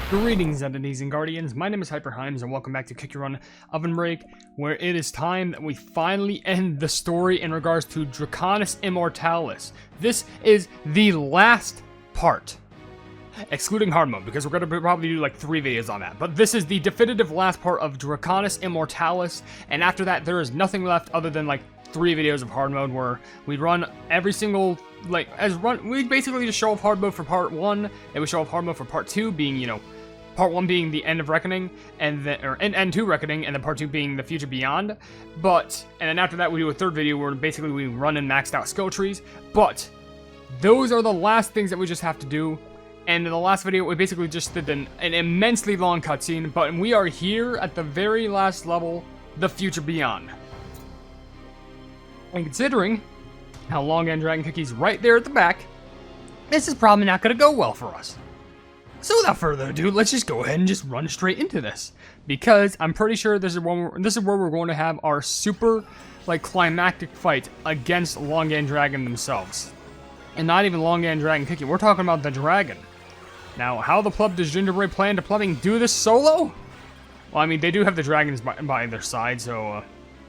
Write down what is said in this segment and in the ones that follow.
Greetings, Entities and Guardians. My name is HyperHimes, and welcome back to Kick Your Run OvenBreak, where it is time that we finally end the story in regards to Draconis Immortalis. This is the last part, excluding hard mode, because we're going to probably do like 3 videos on that. But this is the definitive last part of Draconis Immortalis, and after that, there is nothing left other than like 3 videos of hard mode where we run every single, we basically just show off hard mode for part 1, and we show off hard mode for part 2, being, part 1 being the end of Reckoning, and then, or end 2 Reckoning, and then part 2 being the future beyond. And then after that, we do a 3rd video where basically we run and maxed out skill trees. But those are the last things that we just have to do. And in the last video, we basically just did an immensely long cutscene, but we are here at the very last level, the future beyond. And considering how Longan Dragon Cookie's right there at the back, this is probably not going to go well for us. So without further ado, let's just go ahead and just run straight into this, because I'm pretty sure this is where we're going to have our super, climactic fight against Longan Dragon themselves. And not even Longan Dragon Cookie, we're talking about the dragon. Now, how the pleb does Gingerbread plan to plumbing do this solo? Well, I mean, they do have the dragons by their side, so,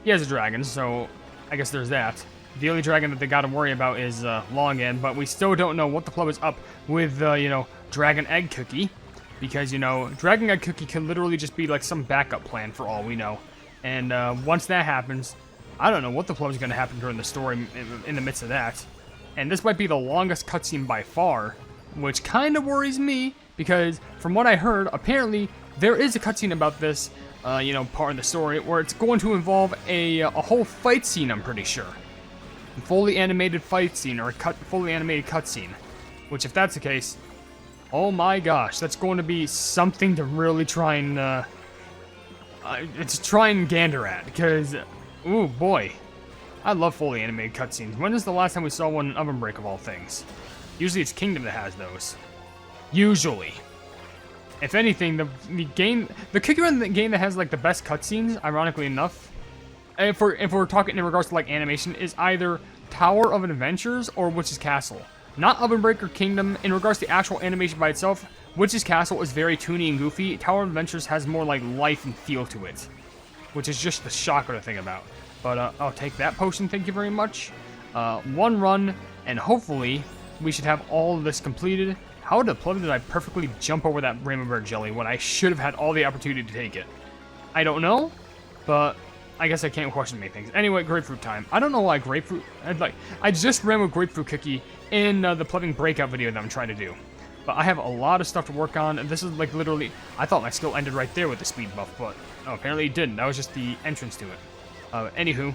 he has a dragon, so I guess there's that. The only dragon that they gotta worry about is Longan, but we still don't know what the pleb is up with, Dragon Egg Cookie. Because, Dragon Egg Cookie can literally just be like some backup plan for all we know. And once that happens, I don't know what the pleb is gonna happen during the story in the midst of that. And this might be the longest cutscene by far, which kind of worries me, because from what I heard, apparently there is a cutscene about this, part of the story, where it's going to involve a whole fight scene, I'm pretty sure. A fully animated fight scene, or a fully animated cutscene. Which, if that's the case, oh my gosh, that's going to be something to really try and, gander at, because, ooh boy, I love fully animated cutscenes. When is the last time we saw one in OvenBreak of all things? Usually it's Kingdom that has those. Usually. If anything, the Kick Your Run game that has the best cutscenes, ironically enough, if we're talking in regards to animation, is either Tower of Adventures or Witch's Castle. Not OvenBreak or Kingdom. In regards to the actual animation by itself, Witch's Castle is very toony and goofy. Tower of Adventures has more life and feel to it, which is just the shocker to think about. But I'll take that potion, thank you very much. 1 run, and hopefully we should have all of this completed. How the plug did I perfectly jump over that rainbow bird jelly when I should have had all the opportunity to take it? I don't know, but I guess I can't question many things. Anyway, grapefruit time. I don't know why grapefruit... I just ran with grapefruit cookie in the plumbing breakout video that I'm trying to do. But I have a lot of stuff to work on, and this is literally... I thought my skill ended right there with the speed buff, but no, apparently it didn't. That was just the entrance to it. Anywho,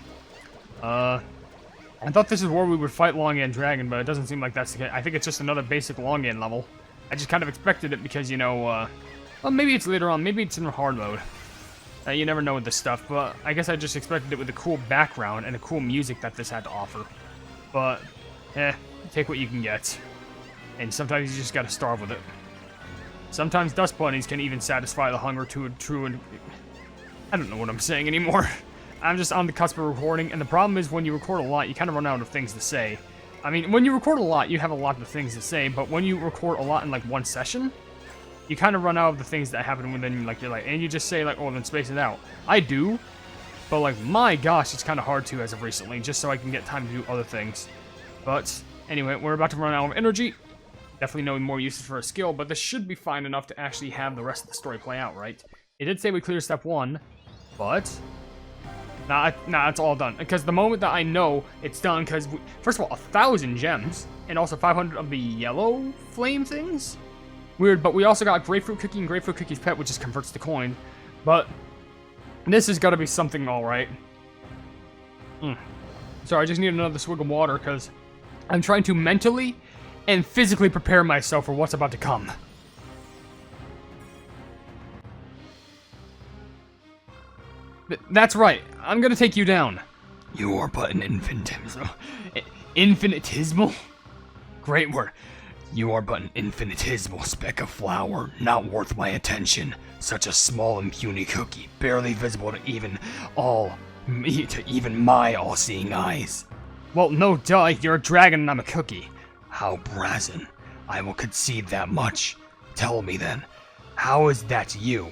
I thought this is where we would fight Longan Dragon, but it doesn't seem like that's the case. I think it's just another basic Longan level. I just kind of expected it because, well, maybe it's later on. Maybe it's in hard mode. You never know with this stuff, but I guess I just expected it with a cool background and a cool music that this had to offer. But, take what you can get. And sometimes you just gotta starve with it. Sometimes dust bunnies can even satisfy the hunger to a true and... I don't know what I'm saying anymore. I'm just on the cusp of recording, and the problem is when you record a lot, you kind of run out of things to say. I mean, when you record a lot, you have a lot of things to say, but when you record a lot in, one session, you kind of run out of the things that happen within, and you just say, oh, then space it out. I do, but, my gosh, it's kind of hard to as of recently, just so I can get time to do other things. But, anyway, we're about to run out of energy. Definitely no more uses for a skill, but this should be fine enough to actually have the rest of the story play out, right? It did say we cleared step 1, but... Nah, it's all done. Because the moment that I know it's done, because, first of all, 1,000 gems, and also 500 of the yellow flame things? Weird, but we also got Grapefruit Cookie and Grapefruit Cookie's Pet, which just converts to coin. But, this has got to be something alright. Sorry, I just need another swig of water, because I'm trying to mentally and physically prepare myself for what's about to come. That's right. I'm gonna take you down. You are but an infinitesimal... Infinitesimal? Great word. You are but an infinitesimal speck of flour, not worth my attention. Such a small and puny cookie, barely visible to even my all-seeing eyes. Well, no duh, you're a dragon and I'm a cookie. How brazen. I will concede that much. Tell me then, How is that you,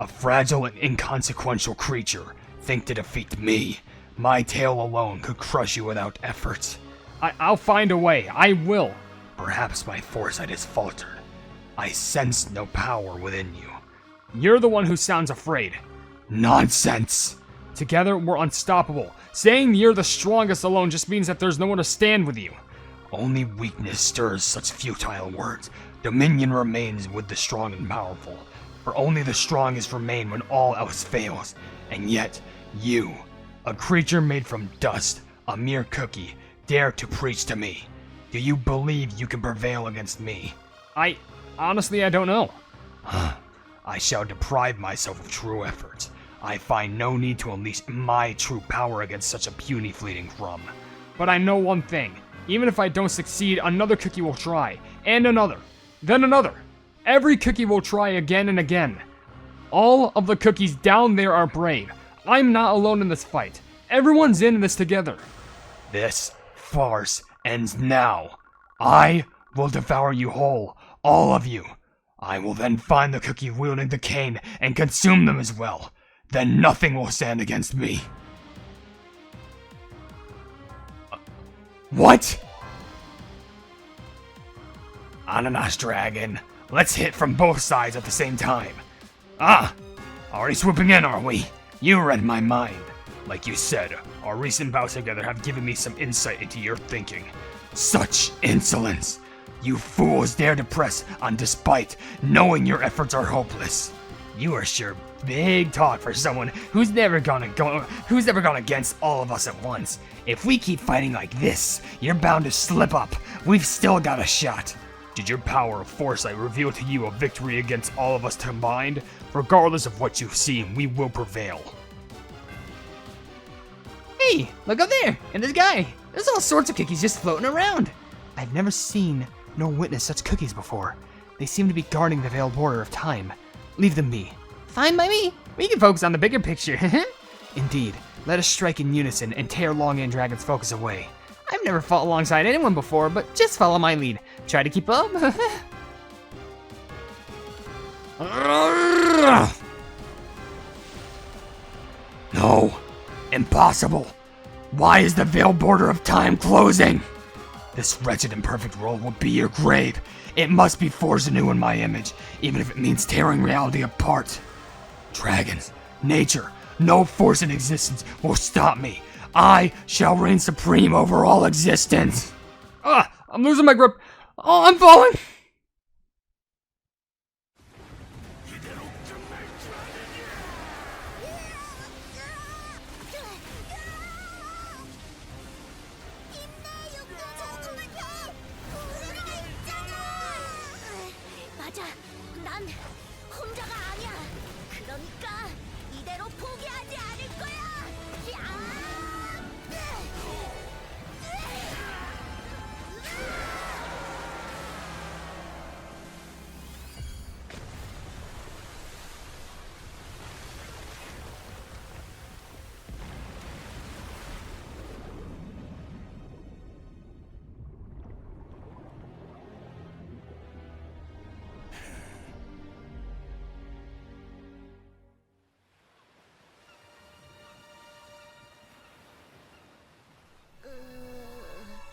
a fragile and inconsequential creature, think to defeat me? My tail alone could crush you without effort. I'll find a way. I will. Perhaps my foresight has faltered. I sense no power within you. You're the one who sounds afraid. Nonsense! Together, we're unstoppable. Saying you're the strongest alone just means that there's no one to stand with you. Only weakness stirs such futile words. Dominion remains with the strong and powerful, for only the strongest remain when all else fails. And yet, you, a creature made from dust, a mere cookie, dare to preach to me. Do you believe you can prevail against me? Honestly, I don't know. I shall deprive myself of true efforts. I find no need to unleash my true power against such a puny fleeting crumb. But I know one thing. Even if I don't succeed, another cookie will try. And another. Then another. Every cookie will try again and again. All of the cookies down there are brave. I'm not alone in this fight. Everyone's in this together. This farce ends now. I will devour you whole, all of you. I will then find the cookie wielding the cane and consume them as well. Then nothing will stand against me. What? Ananas Dragon, let's hit from both sides at the same time. Already swooping in, are we? You read my mind. Like you said, our recent bouts together have given me some insight into your thinking. Such insolence! You fools dare to press on despite knowing your efforts are hopeless. You are sure big talk for someone who's never gone against all of us at once. If we keep fighting like this, you're bound to slip up. We've still got a shot. Did your power of foresight reveal to you a victory against all of us combined? Regardless of what you've seen, we will prevail. Hey, look up there, in the sky. There's all sorts of cookies just floating around. I've never seen nor witnessed such cookies before. They seem to be guarding the veiled border of time. Leave them be. Fine by me. We can focus on the bigger picture. Indeed, let us strike in unison and tear Longan Dragon's focus away. I've never fought alongside anyone before, but just follow my lead. Try to keep up. No. Impossible. Why is the veiled border of time closing? This wretched and perfect world will be your grave. It must be forged anew in my image, even if it means tearing reality apart. Dragons, nature, no force in existence will stop me. I shall reign supreme over all existence. I'm losing my grip. Oh, I'm falling. 맞아. 난 혼자가 아니야. 그러니까 이대로 포기하지 않을 거야.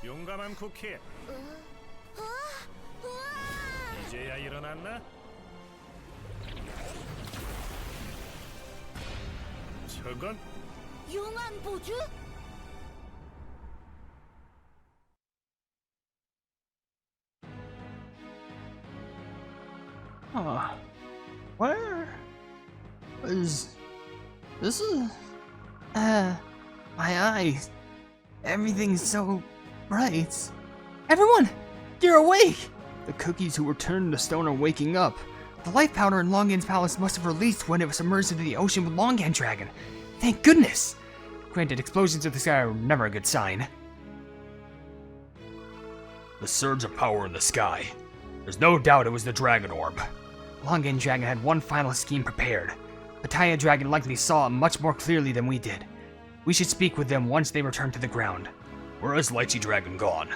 용감한 쿠키. 이제야 일어났나? 저건 용암 보주? Where is this? My eyes. Everything's so bright. Everyone, you're awake! The cookies who were turned into stone are waking up. The life powder in Longan's palace must have released when it was submerged into the ocean with Longan Dragon. Thank goodness! Granted, explosions in the sky are never a good sign. The surge of power in the sky. There's no doubt it was the Dragon Orb. Longan Dragon had one final scheme prepared. Pitaya Dragon likely saw it much more clearly than we did. We should speak with them once they return to the ground. Where is Lychee Dragon gone?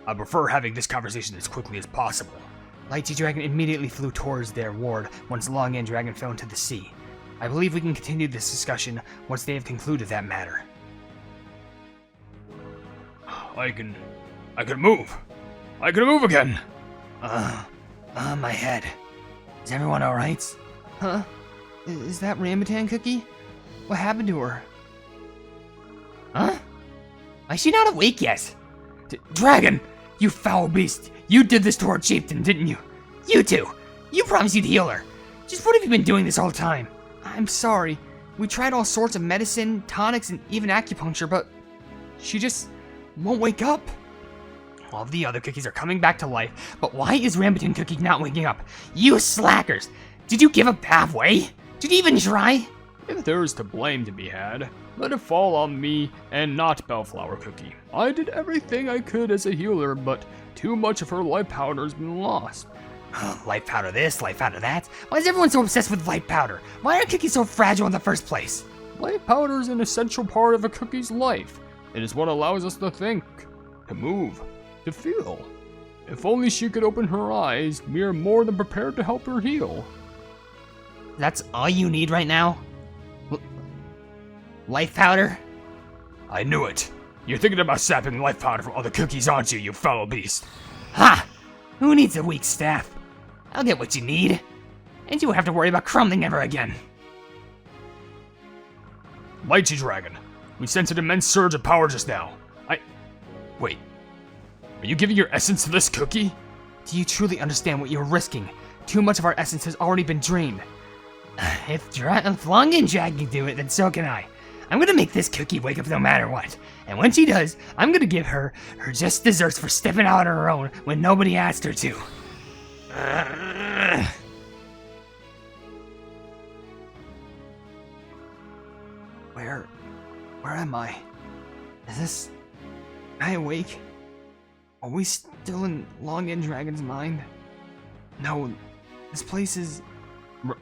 I prefer having this conversation as quickly as possible. Lychee Dragon immediately flew towards their ward once Longan Dragon fell into the sea. I believe we can continue this discussion once they have concluded that matter. I can move. I can move again. My head. Is everyone alright? Huh? Is that Rambutan Cookie? What happened to her? Huh? Why is she not awake yet? Dragon! You foul beast! You did this to our chieftain, didn't you? You two! You promised you'd heal her! Just what have you been doing this whole time? I'm sorry. We tried all sorts of medicine, tonics, and even acupuncture, but she just won't wake up. All of the other cookies are coming back to life, but why is Rambutan Cookie not waking up? You slackers! Did you give up halfway? Did you even try? If there is to blame to be had, let it fall on me and not Bellflower Cookie. I did everything I could as a healer, but too much of her life powder has been lost. Life powder this, life powder that. Why is everyone so obsessed with life powder? Why are cookies so fragile in the first place? Life powder is an essential part of a cookie's life. It is what allows us to think, to move, to feel. If only she could open her eyes, we are more than prepared to help her heal. That's all you need right now? Life powder? I knew it. You're thinking about sapping life powder from other cookies, aren't you, you foul beast? Ha! Who needs a weak staff? I'll get what you need. And you won't have to worry about crumbling ever again. Lychee Dragon, we sensed an immense surge of power just now. Wait. Are you giving your essence to this cookie? Do you truly understand what you're risking? Too much of our essence has already been drained. If Longan Dragon can do it, then so can I. I'm gonna make this cookie wake up no matter what. And when she does, I'm gonna give her just desserts for stepping out on her own when nobody asked her to. Where am I? Is this... Am I awake? Are we still in Longan Dragon's mind? No, this place is...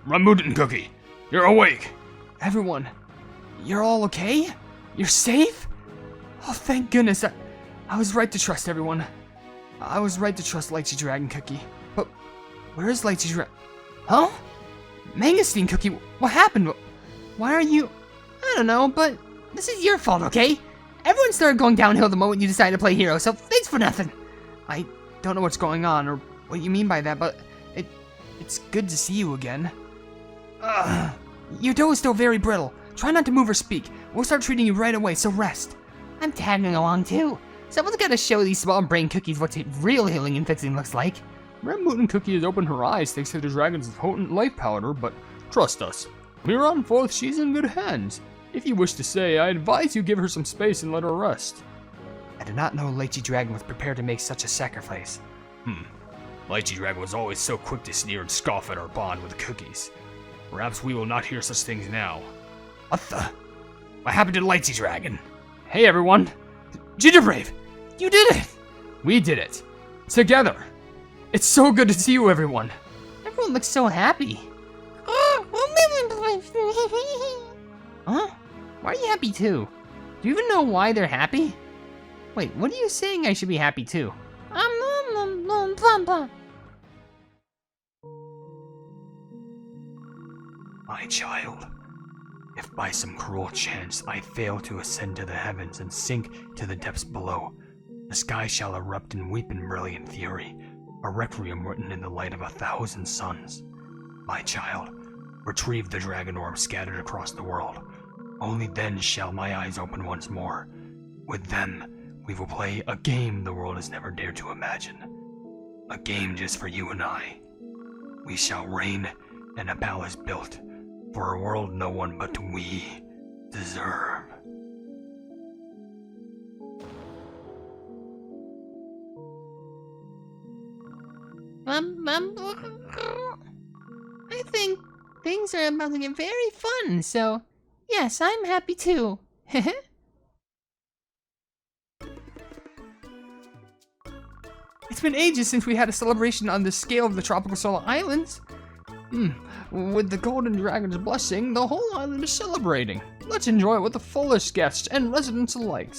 Rambutan Cookie, you're awake. Everyone, you're all okay? You're safe? Oh, thank goodness. I was right to trust everyone. I was right to trust Lychee Dragon Cookie. But where is Lychee Dragon? Huh? Mangosteen Cookie, what happened? Why are you... I don't know, but this is your fault, okay? Everyone started going downhill the moment you decided to play hero, so thanks for nothing. I don't know what's going on or what you mean by that, but it's good to see you again. Your dough is still very brittle. Try not to move or speak. We'll start treating you right away, so rest. I'm tagging along too. Someone's gotta show these small brain cookies what real healing and fixing looks like. Rambutan Cookie has opened her eyes thanks to the dragon's potent life powder, but trust us, we're on forth, she's in good hands. If you wish to say, I advise you give her some space and let her rest. I did not know Lychee Dragon was prepared to make such a sacrifice. Lychee Dragon was always so quick to sneer and scoff at our bond with the cookies. Perhaps we will not hear such things now. What happened to Lychee Dragon? Hey everyone! Gingerbrave! You did it! We did it! Together! It's so good to see you, everyone! Everyone looks so happy. Huh? Why are you happy too? Do you even know why they're happy? Wait, what are you saying I should be happy too? My child, if by some cruel chance I fail to ascend to the heavens and sink to the depths below, the sky shall erupt and weep in brilliant fury, a requiem written in the light of 1,000 suns. My child, retrieve the dragon orb scattered across the world. Only then shall my eyes open once more. With them, we will play a game the world has never dared to imagine. A game just for you and I. We shall reign in a palace built for a world no one but we deserve. I think things are about to get very fun, so yes, I'm happy too. It's been ages since we had a celebration on the scale of the tropical solar islands. With the Golden Dragon's blessing, the whole island is celebrating. Let's enjoy it with the fullest guests and residents alike.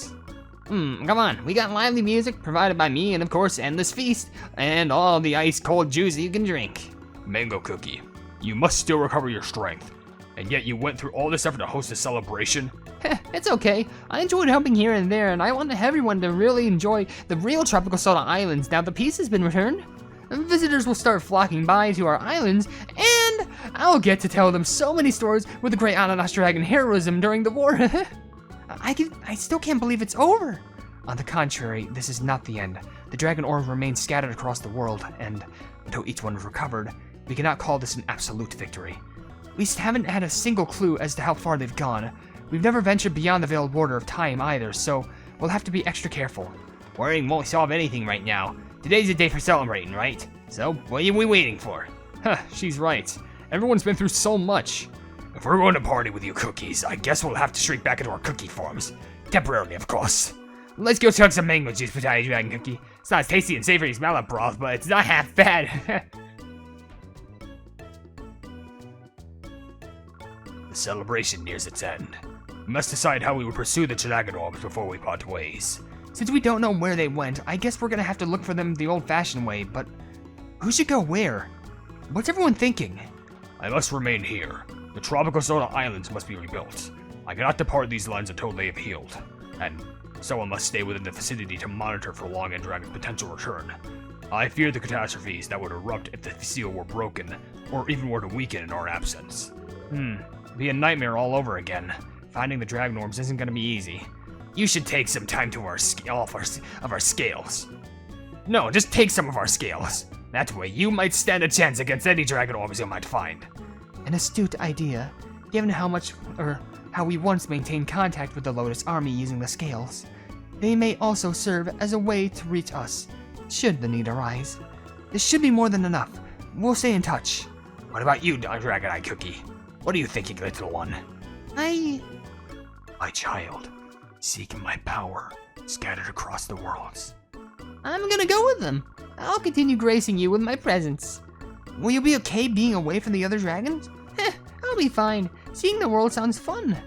Come on, we got lively music provided by me and of course endless feast and all the ice cold juice you can drink. Mango Cookie, you must still recover your strength. And yet you went through all this effort to host a celebration? It's okay. I enjoyed helping here and there, and I want everyone to really enjoy the real Tropical Soda Islands now the peace has been returned. Visitors will start flocking by to our islands, and I'll get to tell them so many stories with the great Ananas dragon heroism during the war. I still can't believe it's over. On the contrary, this is not the end. The dragon ore remains scattered across the world, and until each one is recovered, we cannot call this an absolute victory. We haven't had a single clue as to how far they've gone. We've never ventured beyond the veiled border of time either, so we'll have to be extra careful. Worrying won't solve anything right now. Today's a day for celebrating, right? So, what are we waiting for? Huh, she's right. Everyone's been through so much. If we're going to party with you cookies, I guess we'll have to shrink back into our cookie forms. Temporarily, of course. Let's go chug some mango juice, Pitaya Dragon Cookie. It's not as tasty and savory as mallet broth, but it's not half bad. The celebration nears its end. We must decide how we will pursue the dragon orbs before we part ways. Since we don't know where they went, I guess we're gonna have to look for them the old-fashioned way, but who should go where? What's everyone thinking? I must remain here. The Tropical Soda Islands must be rebuilt. I cannot depart these lands until they have healed, and someone must stay within the vicinity to monitor for Longan Dragon's potential return. I fear the catastrophes that would erupt if the seal were broken, or even were to weaken in our absence. Be a nightmare all over again. Finding the dragon orbs isn't gonna be easy. You should take some time to off our scales. No, just take some of our scales. That way you might stand a chance against any dragon orbs you might find. An astute idea, given how we once maintained contact with the Lotus army using the scales. They may also serve as a way to reach us, should the need arise. This should be more than enough. We'll stay in touch. What about you, Dragon Eye Cookie? What are you thinking, little one? My child, seek my power, scattered across the worlds. I'm gonna go with them. I'll continue gracing you with my presence. Will you be okay being away from the other dragons? I'll be fine. Seeing the world sounds fun.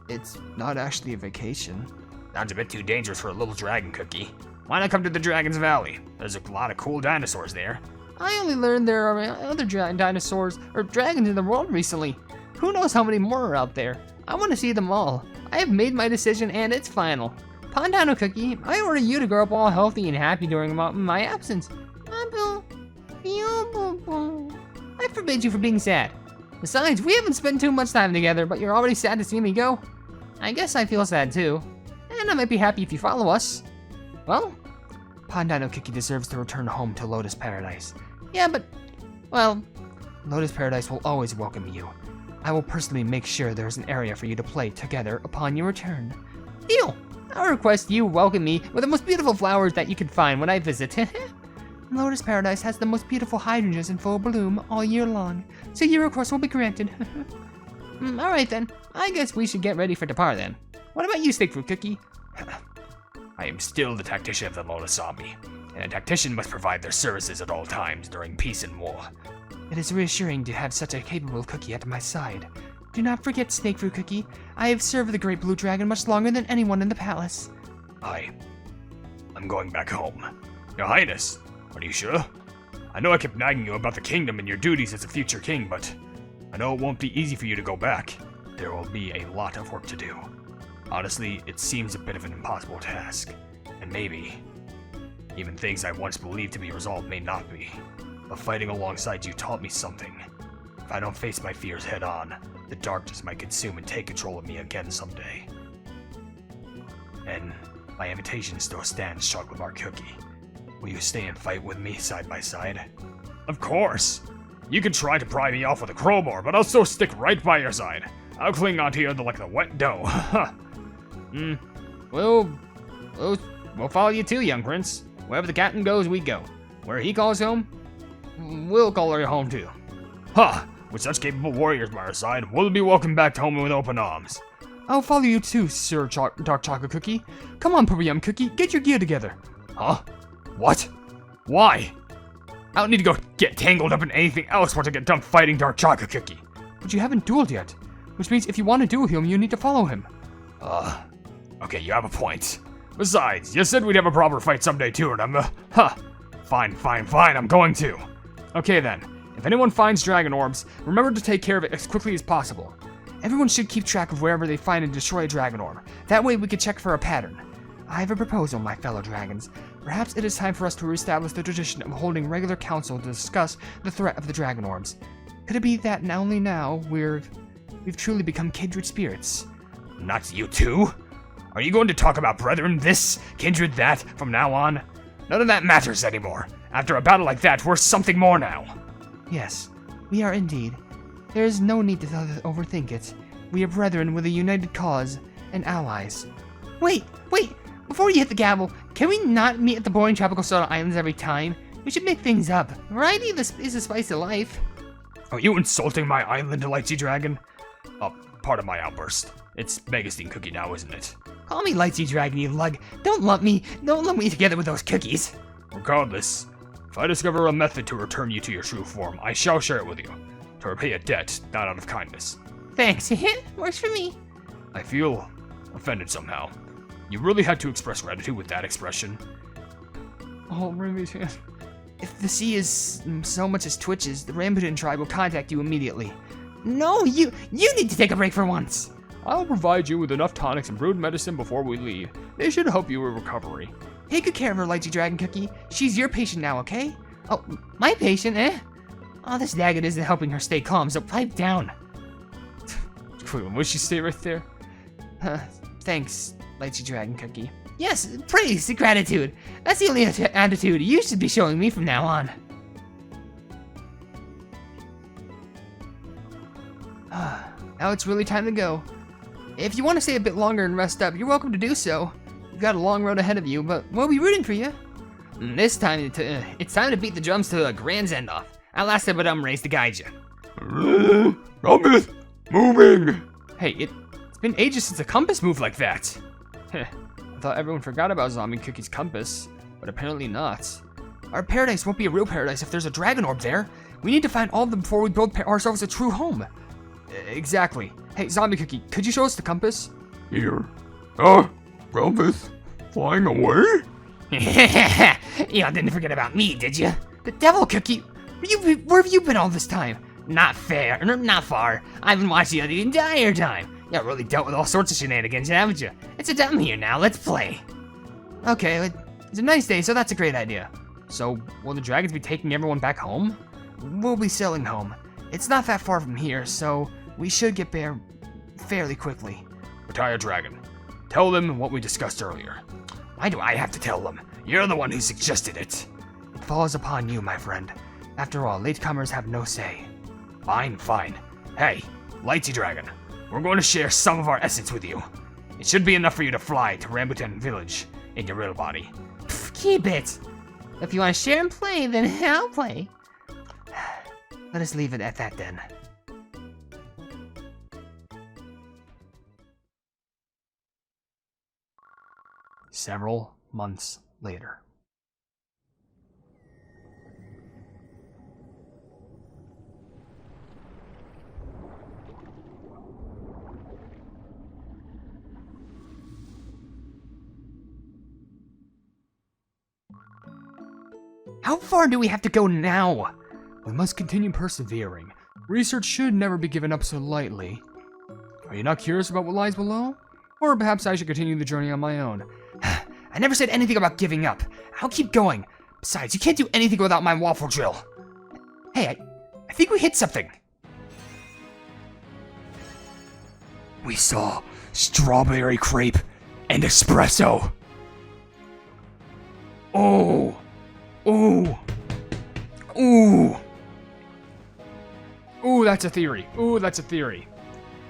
It's not actually a vacation. Sounds a bit too dangerous for a little dragon cookie. Why not come to the Dragon's Valley? There's a lot of cool dinosaurs there. I only learned there are other dinosaurs or dragons in the world recently. Who knows how many more are out there? I want to see them all. I have made my decision and it's final. Pandano Cookie, I order you to grow up all healthy and happy during my absence. I forbid you from being sad. Besides, we haven't spent too much time together, but you're already sad to see me go. I guess I feel sad too. And I might be happy if you follow us. Well, Pandano Cookie deserves to return home to Lotus Paradise. Yeah, but, well, Lotus Paradise will always welcome you. I will personally make sure there's an area for you to play together upon your return. Deal! I'll request you welcome me with the most beautiful flowers that you can find when I visit. Lotus Paradise has the most beautiful hydrangeas in full bloom all year long, so your request will be granted. Alright then, I guess we should get ready for depart then. What about you, Stick Fruit Cookie? I am still the tactician of the Lotus Army, and a tactician must provide their services at all times during peace and war. It is reassuring to have such a capable cookie at my side. Do not forget, Snake Fruit Cookie, I have served the Great Blue Dragon much longer than anyone in the palace. I'm going back home. Your Highness, are you sure? I know I kept nagging you about the kingdom and your duties as a future king, but I know it won't be easy for you to go back. There will be a lot of work to do. Honestly, it seems a bit of an impossible task, and maybe even things I once believed to be resolved may not be. But fighting alongside you taught me something. If I don't face my fears head on, the darkness might consume and take control of me again someday. And my invitation still stands, Chocolate Bar Cookie. Will you stay and fight with me side by side? Of course! You can try to pry me off with a crowbar, but I'll still stick right by your side. I'll cling onto you like the wet dough. We'll follow you too, young prince. Wherever the captain goes, we go. Where he calls home, we'll call her home too. Ha! With such capable warriors by our side, we'll be welcomed back home with open arms. I'll follow you too, Sir Dark Chocolate Cookie. Come on, Puriyam Cookie, get your gear together. Huh? What? Why? I don't need to go get tangled up in anything else once I get done fighting Dark Chocolate Cookie. But you haven't dueled yet, which means if you want to duel him, you need to follow him. Okay, you have a point. Besides, you said we'd have a proper fight someday too, remember? Huh. Fine, I'm going to. Okay then. If anyone finds dragon orbs, remember to take care of it as quickly as possible. Everyone should keep track of wherever they find and destroy a dragon orb. That way we can check for a pattern. I have a proposal, my fellow dragons. Perhaps it is time for us to reestablish the tradition of holding regular council to discuss the threat of the dragon orbs. Could it be that only now we've truly become kindred spirits? Not you too? Are you going to talk about brethren this, kindred that, from now on? None of that matters anymore. After a battle like that, we're something more now. Yes, we are indeed. There is no need to overthink it. We are brethren with a united cause and allies. Wait! Before you hit the gavel, can we not meet at the boring tropical soda islands every time? We should make things up. Variety is the spice of life. Are you insulting my island, Lychee Dragon? Oh, pardon my outburst. It's Megastine Cookie now, isn't it? Call me Lychee Dragon, you lug. Don't lump me together with those cookies. Regardless, if I discover a method to return you to your true form, I shall share it with you. To repay a debt, not out of kindness. Thanks. Works for me. I feel offended somehow. You really had to express gratitude with that expression. Oh, really? If the sea is so much as twitches, the Rambutan tribe will contact you immediately. No, you need to take a break for once. I'll provide you with enough tonics and brewed medicine before we leave. They should help you with recovery. Take good care of her, Lychee Dragon Cookie. She's your patient now, okay? Oh, my patient, eh? Oh, this daggett isn't helping her stay calm, so pipe down. Would she stay right there? Thanks, Lychee Dragon Cookie. Yes, praise, gratitude. That's the only attitude you should be showing me from now on. Now it's really time to go. If you want to stay a bit longer and rest up, you're welcome to do so. You've got a long road ahead of you, but we'll be rooting for you. This time, it's time to beat the drums to a grand send-off. I'll ask the Badum race to guide you. Compass, moving! Hey, it's been ages since a compass moved like that. I thought everyone forgot about Zombie Cookie's compass, but apparently not. Our paradise won't be a real paradise if there's a dragon orb there. We need to find all of them before we build ourselves a true home. Exactly. Hey, Zombie Cookie, could you show us the compass? Here. Compass? Flying away? You didn't forget about me, did you? The Devil Cookie? Where have you been all this time? Not fair, not far. I've been watching you the entire time. You really dealt with all sorts of shenanigans, haven't you? It's a dumb here now, let's play. Okay, it's a nice day, so that's a great idea. So, will the dragons be taking everyone back home? We'll be sailing home. It's not that far from here, so we should get there fairly quickly. Pitaya Dragon, tell them what we discussed earlier. Why do I have to tell them? You're the one who suggested it. It falls upon you, my friend. After all, latecomers have no say. Fine. Hey, Lychee Dragon, we're going to share some of our essence with you. It should be enough for you to fly to Rambutan Village in your real body. Keep it. If you want to share and play, then I'll play. Let us leave it at that then. Several months later. How far do we have to go now? We must continue persevering. Research should never be given up so lightly. Are you not curious about what lies below? Or perhaps I should continue the journey on my own. I never said anything about giving up. I'll keep going. Besides, you can't do anything without my waffle drill. Hey, I think we hit something. We saw strawberry crepe and espresso. Oh! Ooh! Ooh, that's a theory.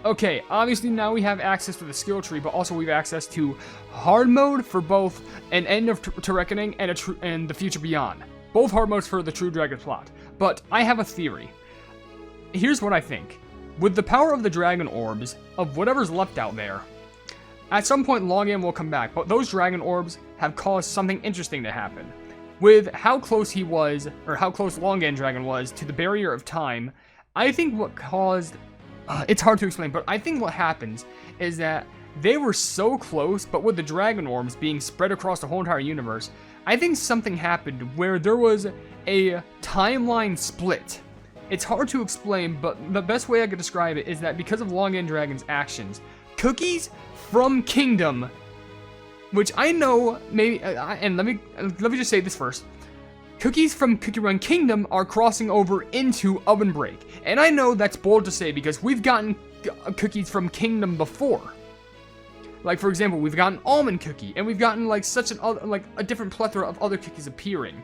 Okay, obviously now we have access to the skill tree, but also we have access to hard mode for both an end of to reckoning and the future beyond. Both hard modes for the true dragon plot. But I have a theory. Here's what I think. With the power of the dragon orbs, of whatever's left out there, at some point Longan will come back, but those dragon orbs have caused something interesting to happen. With how close he was, or how close Longan Dragon was to the barrier of time, I think what caused... it's hard to explain, but I think what happens is that they were so close, but with the dragon orbs being spread across the whole entire universe, I think something happened where there was a timeline split. It's hard to explain, but the best way I could describe it is that because of Longan Dragon's actions, cookies from Kingdom, which I know maybe, and let me just say this first. Cookies from Cookie Run Kingdom are crossing over into OvenBreak, and I know that's bold to say because we've gotten cookies from Kingdom before. Like, for example, we've gotten Almond Cookie, and we've gotten, like, a different plethora of other cookies appearing.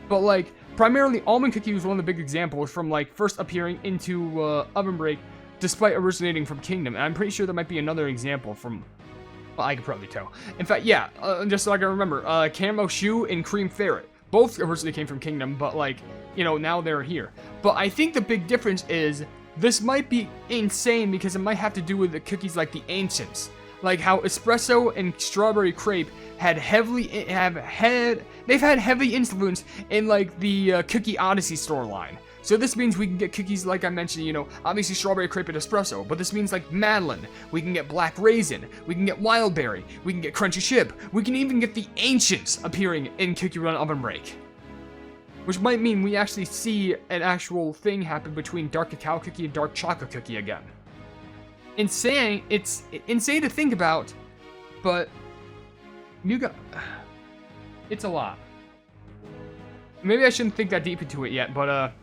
But, like, primarily, Almond Cookie was one of the big examples from, like, first appearing into OvenBreak, despite originating from Kingdom. And I'm pretty sure there might be another example from... Well, I could probably tell. In fact, yeah, just so I can remember, Camo Shoe and Cream Ferret. Both originally came from Kingdom, but, like, you know, now they're here. But I think the big difference is, this might be insane because it might have to do with the cookies like the Ancients. Like how Espresso and Strawberry Crepe had they've had heavy influence in like the Cookie Odyssey storyline. So this means we can get cookies like I mentioned, you know, obviously Strawberry Crepe and Espresso, but this means like Madeline, we can get Black Raisin, we can get Wildberry, we can get Crunchy Chip, we can even get the Ancients appearing in Cookie Run OvenBreak. Which might mean we actually see an actual thing happen between Dark Cacao Cookie and Dark Chocolate Cookie again. It's insane to think about, but it's a lot. Maybe I shouldn't think that deep into it yet, but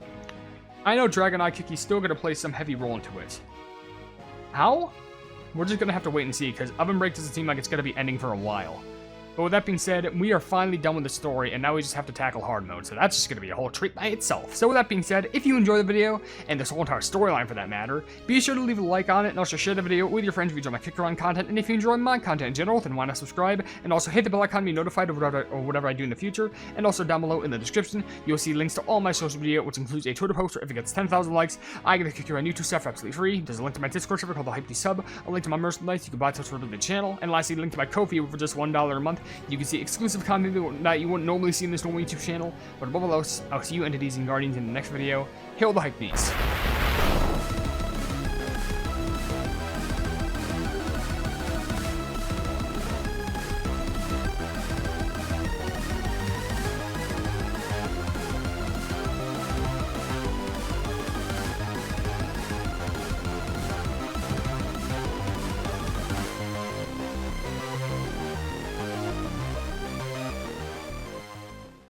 I know Dragon Eye Cookie's still gonna play some heavy role into it. How? We're just gonna have to wait and see, because OvenBreak doesn't seem like it's gonna be ending for a while. But with that being said, we are finally done with the story, and now we just have to tackle hard mode, so that's just going to be a whole treat by itself. So with that being said, if you enjoyed the video, and this whole entire storyline for that matter, be sure to leave a like on it, and also share the video with your friends if you enjoy my Cookie Run content, and if you enjoy my content in general, then why not subscribe, and also hit the bell icon to be notified of whatever I do in the future, and also down below in the description, you'll see links to all my social media, which includes a Twitter post where if it gets 10,000 likes, I get the Cookie Run YouTube stuff for absolutely free. There's a link to my Discord server called the Hypenese Sub, a link to my merchandise you can buy to support the channel, and lastly, a link to my Ko-fi for just $1 a month. You can see exclusive content that you wouldn't normally see in this normal YouTube channel. But above all else, I'll see you entities and guardians in the next video. Hail the Hypenese.